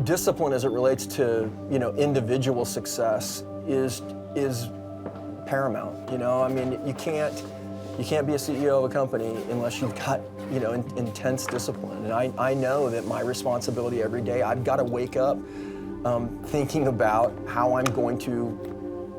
discipline as it relates to, you know, individual success is paramount. You know, I mean, you can't be a CEO of a company unless you've got, you know, intense discipline. And I know that my responsibility every day, I've got to wake up thinking about how I'm going to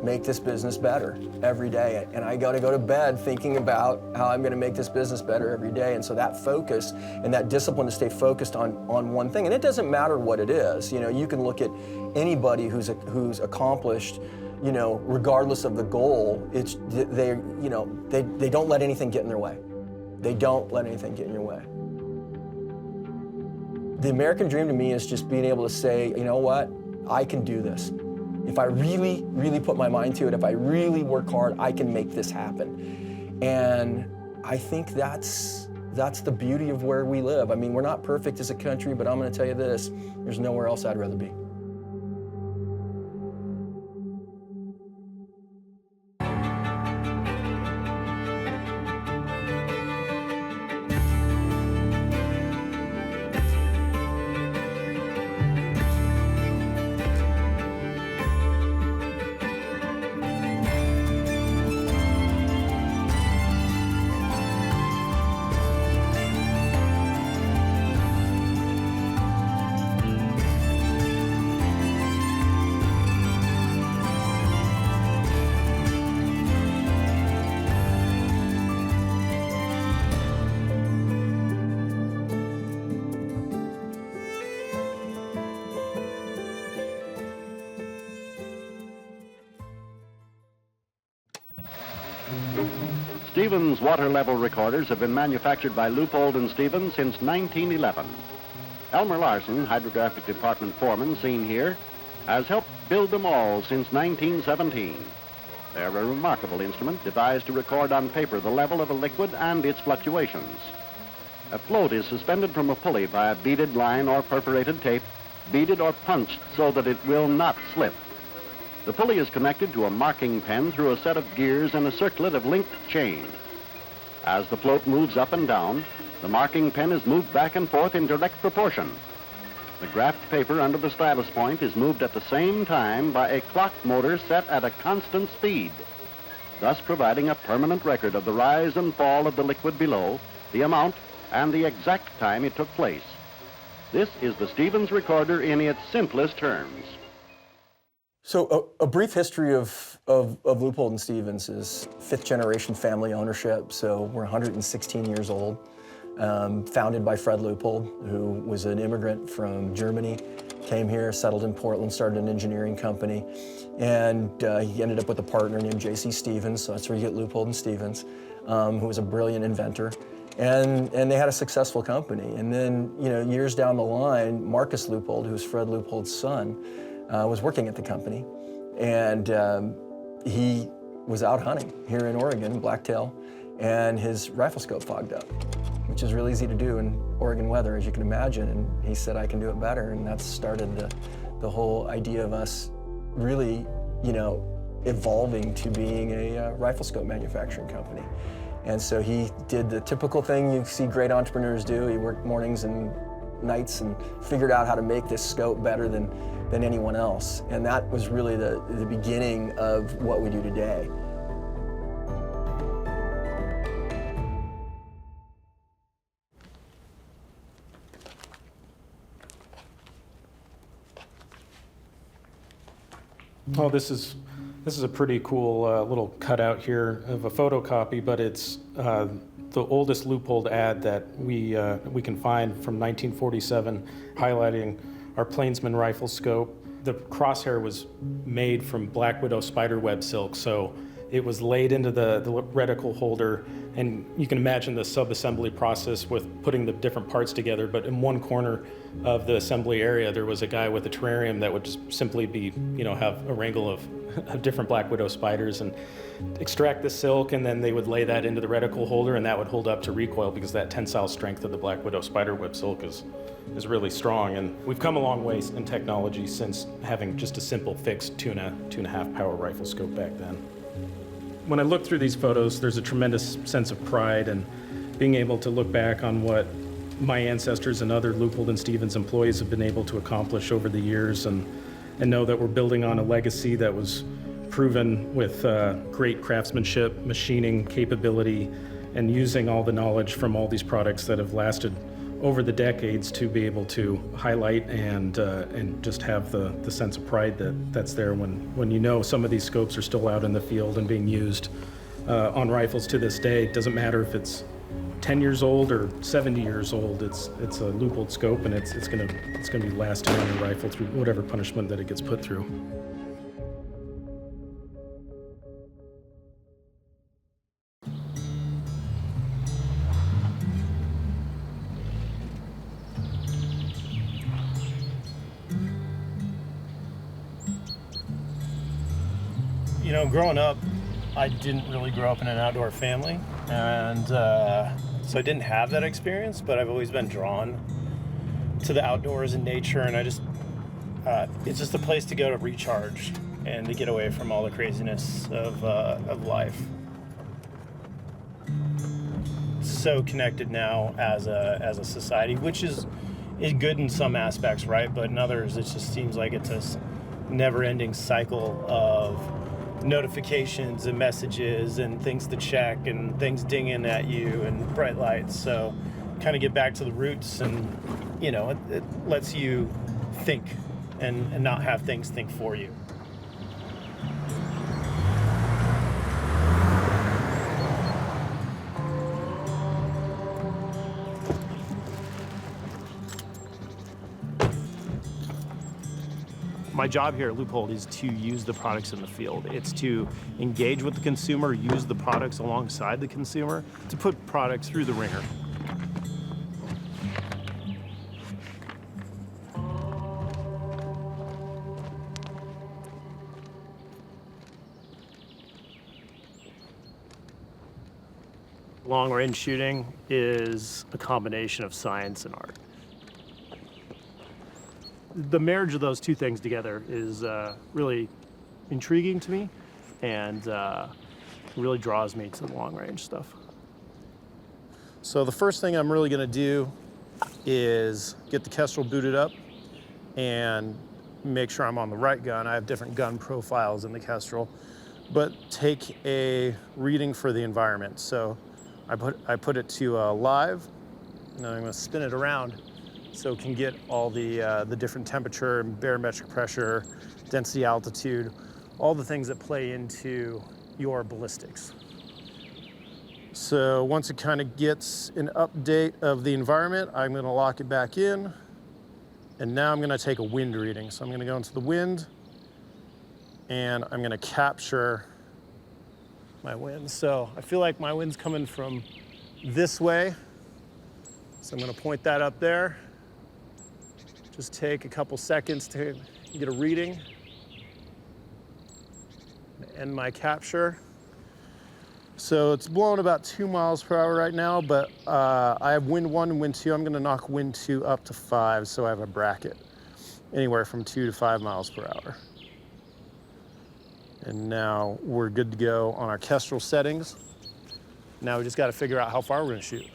make this business better every day. And I got to go to bed thinking about how I'm going to make this business better every day. And so that focus and that discipline to stay focused on one thing, and it doesn't matter what it is. You know, you can look at anybody who's accomplished, you know, regardless of the goal. It's they don't let anything get in their way. They don't let anything get in your way. The American dream to me is just being able to say, you know what, I can do this. If I really, really put my mind to it, if I really work hard, I can make this happen. And I think that's the beauty of where we live. I mean, we're not perfect as a country, but I'm going to tell you this, there's nowhere else I'd rather be. Stevens water level recorders have been manufactured by Leupold Stevens since 1911. Elmer Larson, hydrographic department foreman seen here, has helped build them all since 1917. They're a remarkable instrument devised to record on paper the level of a liquid and its fluctuations. A float is suspended from a pulley by a beaded line or perforated tape, beaded or punched so that it will not slip. The pulley is connected to a marking pen through a set of gears and a circlet of linked chain. As the float moves up and down, the marking pen is moved back and forth in direct proportion. The graphed paper under the stylus point is moved at the same time by a clock motor set at a constant speed, thus providing a permanent record of the rise and fall of the liquid below, the amount, and the exact time it took place. This is the Stevens recorder in its simplest terms. So a brief history of Leupold Stevens is fifth generation family ownership. So we're 116 years old, founded by Fred Leupold, who was an immigrant from Germany, came here, settled in Portland, started an engineering company, and he ended up with a partner named J.C. Stevens, so that's where you get Leupold Stevens, who was a brilliant inventor. And they had a successful company. And then, you know, years down the line, Marcus Leupold, who's Fred Leupold's son, was working at the company, and he was out hunting here in Oregon, blacktail, and his rifle scope fogged up, which is really easy to do in Oregon weather, as you can imagine, and he said, I can do it better, and that started the whole idea of us really, you know, evolving to being a rifle scope manufacturing company. And so he did the typical thing you see great entrepreneurs do. He worked mornings and nights and figured out how to make this scope better than anyone else. And that was really the beginning of what we do today. Well, this is a pretty cool little cutout here of a photocopy, but it's the oldest Leupold ad that we can find from 1947, highlighting our Plainsman rifle scope. The crosshair was made from Black Widow spiderweb silk, so it was laid into the reticle holder, and you can imagine the sub-assembly process with putting the different parts together, but in one corner of the assembly area there was a guy with a terrarium that would just simply be, you know, have a wrangle of different Black Widow spiders and extract the silk, and then they would lay that into the reticle holder, and that would hold up to recoil because that tensile strength of the Black Widow spiderweb silk is really strong. And we've come a long way in technology since having just a simple fixed 2.5 power rifle scope back then. When I look through these photos, there's a tremendous sense of pride and being able to look back on what my ancestors and other Leupold and Stevens employees have been able to accomplish over the years, and know that we're building on a legacy that was proven with great craftsmanship, machining capability, and using all the knowledge from all these products that have lasted over the decades to be able to highlight and just have the sense of pride that's there when you know some of these scopes are still out in the field and being used on rifles to this day. It doesn't matter if it's 10 years old or 70 years old, it's a Leupold scope, and it's gonna be lasting on your rifle through whatever punishment that it gets put through. You know, growing up, I didn't really grow up in an outdoor family, and so I didn't have that experience, but I've always been drawn to the outdoors and nature, and it's just a place to go to recharge and to get away from all the craziness of life. So connected now as a society, which is good in some aspects, right? But in others, it just seems like it's a never-ending cycle of notifications and messages and things to check and things dinging at you and bright lights. So kind of get back to the roots, and you know, it lets you think and not have things think for you. My job here at Leupold is to use the products in the field. It's to engage with the consumer, use the products alongside the consumer, to put products through the ringer. Long-range shooting is a combination of science and art. The marriage of those two things together is really intriguing to me, and really draws me to the long-range stuff. So the first thing I'm really gonna do is get the Kestrel booted up and make sure I'm on the right gun. I have different gun profiles in the Kestrel, but take a reading for the environment. So I put it to live, and then I'm gonna spin it around so it can get all the different temperature and barometric pressure, density, altitude, all the things that play into your ballistics. So once it kind of gets an update of the environment, I'm gonna lock it back in, and now I'm gonna take a wind reading. So I'm gonna go into the wind, and I'm gonna capture my wind. So I feel like my wind's coming from this way, so I'm gonna point that up there. Just take a couple seconds to get a reading. End my capture. So it's blowing about 2 miles per hour right now, but I have wind 1 and wind 2. I'm gonna knock wind 2 up to 5, so I have a bracket anywhere from 2 to 5 miles per hour. And now we're good to go on our Kestrel settings. Now we just gotta figure out how far we're gonna shoot.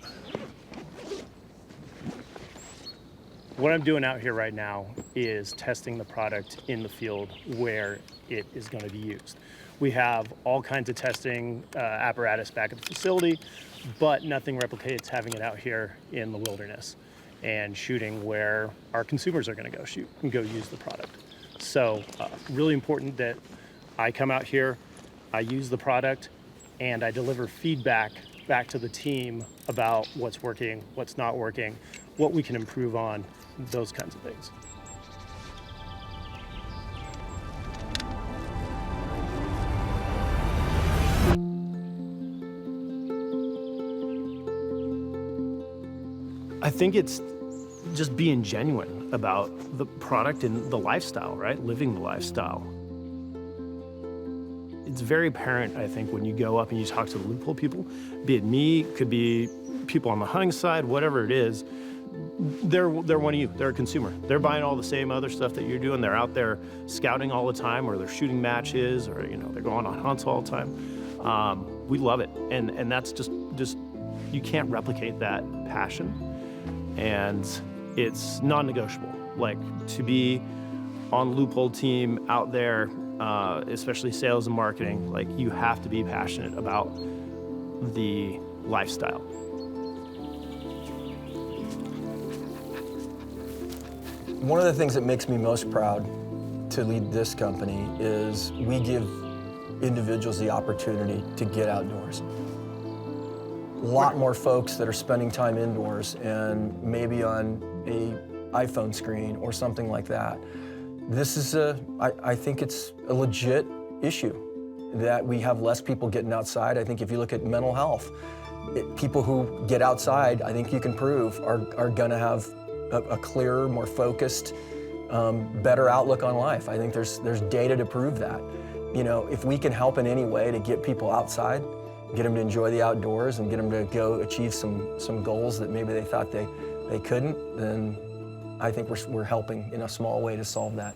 What I'm doing out here right now is testing the product in the field where it is going to be used. We have all kinds of testing apparatus back at the facility, but nothing replicates having it out here in the wilderness and shooting where our consumers are going to go shoot and go use the product. So really important that I come out here, I use the product, and I deliver feedback back to the team about what's working, what's not working, what we can improve on, those kinds of things. I think it's just being genuine about the product and the lifestyle, right? Living the lifestyle. It's very apparent, I think, when you go up and you talk to the Leupold people, be it me, could be people on the hunting side, whatever it is, they're one of you. They're a consumer. They're buying all the same other stuff that you're doing. They're out there scouting all the time, or they're shooting matches, or they're going on hunts all the time. We love it, and that's just you can't replicate that passion and it's non-negotiable. Like, to be on Leupold team out there, especially sales and marketing, like, you have to be passionate about the lifestyle. One of the things that makes me most proud to lead this company is we give individuals the opportunity to get outdoors. A lot more folks that are spending time indoors and maybe on a iPhone screen or something like that. This is I think it's a legit issue that we have less people getting outside. I think if you look at mental health, people who get outside, I think you can prove, are gonna have a clearer, more focused, better outlook on life. I think there's data to prove that. You know, if we can help in any way to get people outside, get them to enjoy the outdoors and get them to go achieve some goals that maybe they thought they couldn't, then I think we're helping in a small way to solve that.